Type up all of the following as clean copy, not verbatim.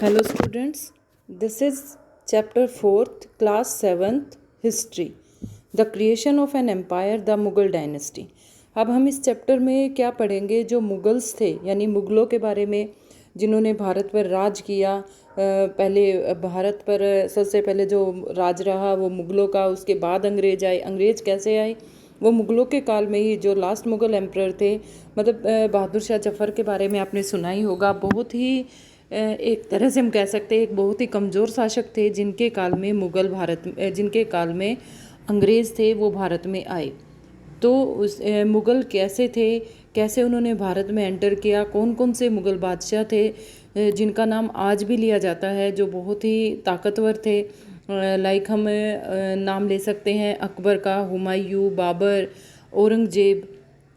Hello students, this is chapter 4th, class 7th, history. The creation of an empire, the Mughal dynasty. अब हम इस chapter में क्या पढ़ेंगे, जो मुगल्स थे यानी मुगलों के बारे में, जिन्होंने भारत पर राज किया। पहले भारत पर सबसे पहले जो राज रहा वो मुगलों का, उसके बाद अंग्रेज आए। अंग्रेज कैसे आए? वो मुगलों के काल में ही जो लास्ट मुगल एम्परर थे, मतलब बहादुर शाह जफ़र के बारे में आपने सुना ही होगा। बहुत ही एक तरह से हम कह सकते हैं एक बहुत ही कमज़ोर शासक थे, जिनके काल में जिनके काल में अंग्रेज़ थे वो भारत में आए। तो उस मुग़ल कैसे थे, कैसे उन्होंने भारत में एंटर किया, कौन कौन से मुग़ल बादशाह थे जिनका नाम आज भी लिया जाता है, जो बहुत ही ताकतवर थे। लाइक हम नाम ले सकते हैं अकबर का, हुमायूं, बाबर, औरंगज़ेब,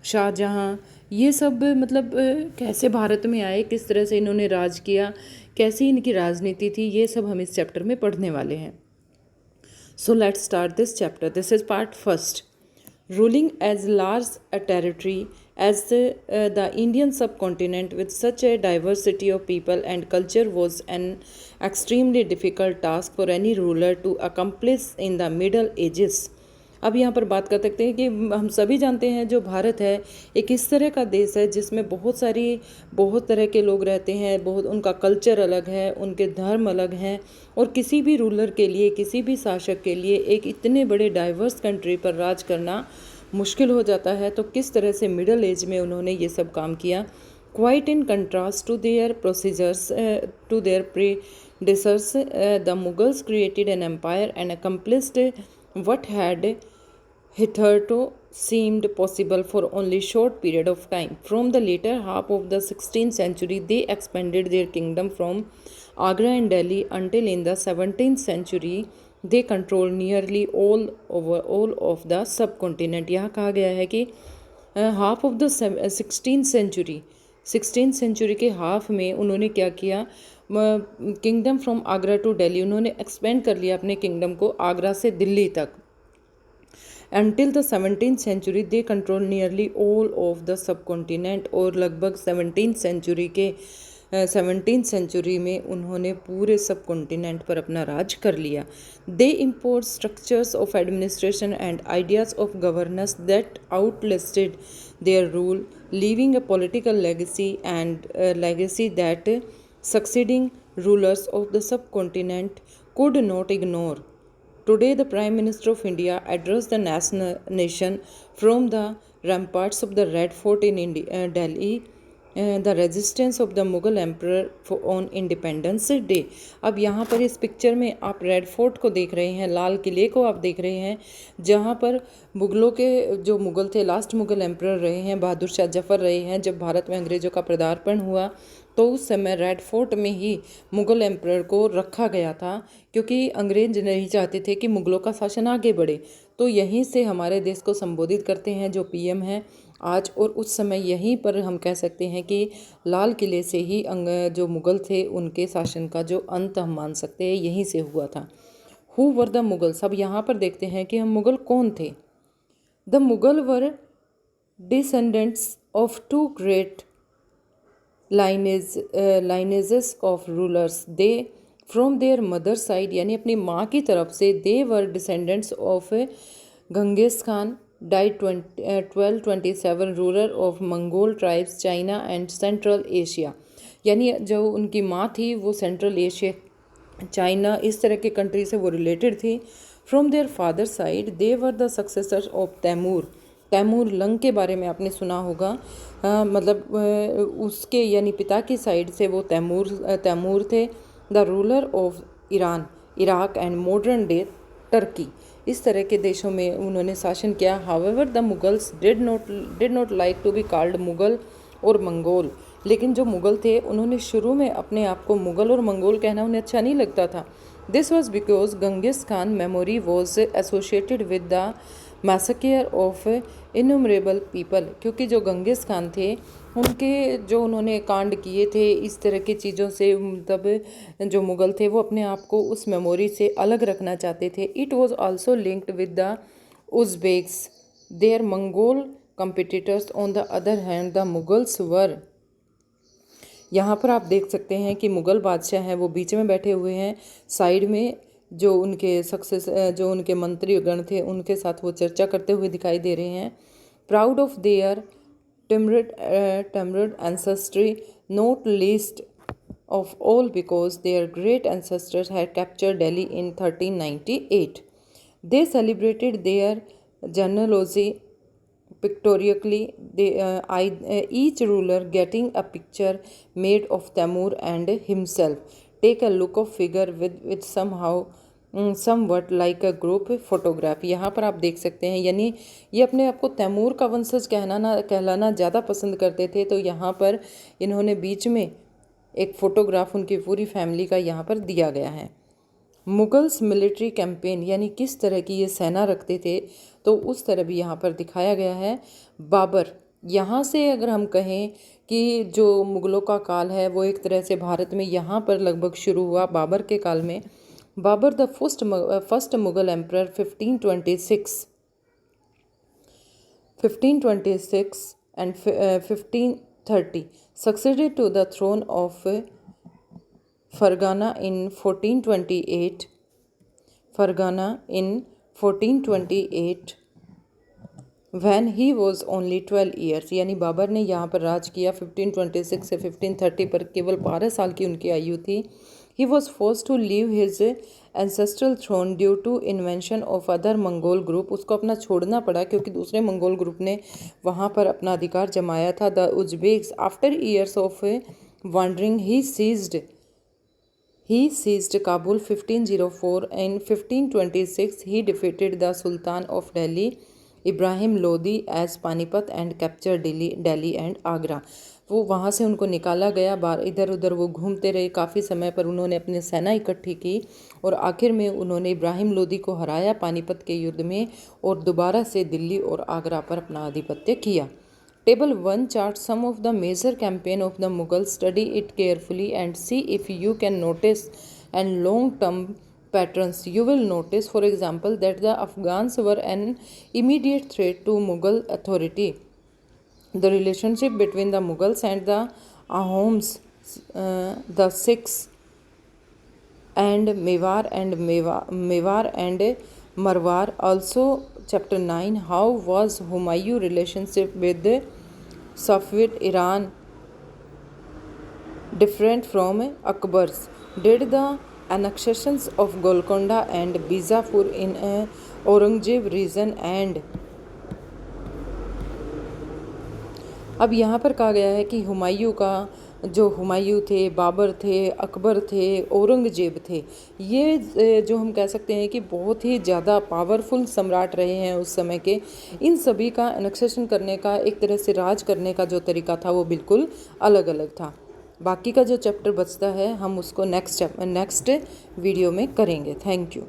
शाहजहाँ। ये सब मतलब कैसे भारत में आए, किस तरह से इन्होंने राज किया, कैसी इनकी राजनीति थी, ये सब हम इस चैप्टर में पढ़ने वाले हैं। So let's start this chapter. This is part first. Ruling as large a territory as the Indian subcontinent with such a diversity of people and culture was an extremely difficult task for any ruler to accomplish in the Middle Ages. अब यहाँ पर बात कर सकते हैं कि हम सभी जानते हैं जो भारत है एक इस तरह का देश है जिसमें बहुत तरह के लोग रहते हैं, बहुत उनका कल्चर अलग है, उनके धर्म अलग हैं। और किसी भी रूलर के लिए, किसी भी शासक के लिए एक इतने बड़े डाइवर्स कंट्री पर राज करना मुश्किल हो जाता है। तो किस तरह से मिडल एज में उन्होंने ये सब काम किया। Quite in contrast to their procedures to their predecessors, the Mughals created an empire and accomplished what had hitherto seemed possible for only short period of time. From the later half of the 16th century, they expanded their kingdom from Agra and Delhi until in the 17th century they controlled nearly all of the subcontinent. यहाँ कहा गया है कि half of the 16th century के half में उन्होंने क्या किया, kingdom from Agra to Delhi, उन्होंने एक्सपेंड कर लिया अपने किंगडम को आगरा से दिल्ली तक। Until the 17th century they control nearly all of the subcontinent, और लगभग 17th सेंचुरी में उन्होंने पूरे सब कॉन्टिनेंट पर अपना राज कर लिया। They import structures of administration and ideas of governance that outlasted their rule, leaving a political legacy that succeeding rulers of the subcontinent could not ignore. Today, the Prime Minister of India addressed the nation from the ramparts of the Red Fort in Delhi, the resistance of the Mughal Emperor on Independence Day. अब यहाँ पर इस picture में आप red fort को देख रहे हैं, लाल किले को आप देख रहे हैं, जहाँ पर मुगलों के जो मुगल थे, लास्ट मुगल एम्परर रहे हैं, बहादुर शाह जफ़र रहे हैं। जब भारत में अंग्रेज़ों का पदार्पण हुआ तो उस समय रेड फोर्ट में ही मुग़ल एम्परर को रखा गया था, क्योंकि अंग्रेज नहीं चाहते थे कि मुग़लों का शासन आगे बढ़े। तो यहीं से हमारे देश को संबोधित करते हैं जो पीएम हैं आज, और उस समय यहीं पर हम कह सकते हैं कि लाल किले से ही जो मुग़ल थे उनके शासन का जो अंत हम मान सकते हैं यहीं से हुआ था। Who were the Mughals? अब यहाँ पर देखते हैं कि हम मुग़ल कौन थे। The Mughal were descendants of two great lineages of rulers. They from their mother side यानी अपनी माँ की तरफ से they were descendants of Genghis Khan, died 1227, ruler of Mongol tribes, China and Central Asia. यानी जो उनकी माँ थी वो सेंट्रल एशिया, चाइना, इस तरह के कंट्री से वो रिलेटेड थी। From their father side they were the successors of Timur. Timur Lang के बारे में आपने सुना होगा, मतलब उसके यानी पिता की साइड से वो तैमूर थे। The ruler of Iran, Iraq and modern day Turkey, इस तरह के देशों में उन्होंने शासन किया। However the Mughals did not like to be called Mughal और मंगोल, लेकिन जो मुग़ल थे उन्होंने शुरू में अपने आप को मुग़ल और मंगोल कहना उन्हें अच्छा नहीं लगता था। This was because Genghis Khan memory was associated with the massacre of innumerable people, क्योंकि जो गंगिस खान थे उनके जो उन्होंने कांड किए थे इस तरह की चीज़ों से, मतलब जो मुग़ल थे वो अपने आप को उस मेमोरी से अलग रखना चाहते थे। It was also linked with the Uzbeks, their Mongol competitors. On the other hand, the Mughals were यहाँ पर आप देख सकते हैं कि मुग़ल बादशाह हैं वो बीच में बैठे हुए हैं, साइड में जो उनके मंत्रीगण थे उनके साथ वो चर्चा करते हुए दिखाई दे रहे हैं। Proud of their timid ancestry, not least of all because their great ancestors had captured Delhi in 1398. They celebrated their genealogy pictorially, each ruler getting a picture made of Tamur and himself. Take a look of figure with somewhat like a group photograph. यहाँ पर आप देख सकते हैं, यानी ये अपने आप को तैमूर का वंशज कहलाना ज़्यादा पसंद करते थे, तो यहाँ पर इन्होंने बीच में एक फ़ोटोग्राफ उनकी पूरी फैमिली का यहाँ पर दिया गया है। मुगल्स मिलिट्री कैंपेन, यानी किस तरह की ये सेना रखते थे, तो उस तरह भी यहाँ पर दिखाया गया है। बाबर, यहाँ से अगर हम कहें कि जो मुग़लों का काल है वो एक तरह से भारत में यहाँ पर लगभग शुरू हुआ बाबर के काल में। Babur the first Mughal emperor 1526 and 1530 succeeded to the throne of Fargana in 1428 when he was only 12 years, यानी बाबर ने यहाँ पर राज किया 1526 से 1530 पर, केवल 12 साल की उनकी आयु थी। He was forced to leave his ancestral throne due to invasion of other Mongol group. उसको अपना छोड़ना पड़ा क्योंकि दूसरे मंगोल ग्रुप ने वहाँ पर अपना अधिकार जमाया था। The Uzbeks, after years of wandering, he seized Kabul 1504. In 1526, he defeated the Sultan of Delhi, Ibrahim Lodi, as Panipat and captured Delhi and Agra. वो वहाँ से उनको निकाला गया, इधर उधर वो घूमते रहे काफ़ी समय पर, उन्होंने अपनी सेना इकट्ठी की और आखिर में उन्होंने इब्राहिम लोदी को हराया पानीपत के युद्ध में और दोबारा से दिल्ली और आगरा पर अपना आधिपत्य किया। Table 1 charts some of the major campaign of the Mughals. Study it carefully and see if you can notice and long-term patterns. You will notice, for example, that the Afghans were an immediate threat to Mughal authority. The relationship between the Mughals and the Ahoms, the Sikhs, and Mewar and Marwar. Also, chapter 9, how was Humayun relationship with Safavid Iran different from Akbar's? Did the annexations of Golconda and Bijapur in Aurangzeb region and अब यहाँ पर कहा गया है कि हुमायूं थे, बाबर थे, अकबर थे, औरंगजेब थे, ये जो हम कह सकते हैं कि बहुत ही ज़्यादा पावरफुल सम्राट रहे हैं उस समय के। इन सभी का एनेक्सेशन करने का, एक तरह से राज करने का जो तरीका था वो बिल्कुल अलग अलग था। बाकी का जो चैप्टर बचता है हम उसको नेक्स्ट वीडियो में करेंगे। Thank you.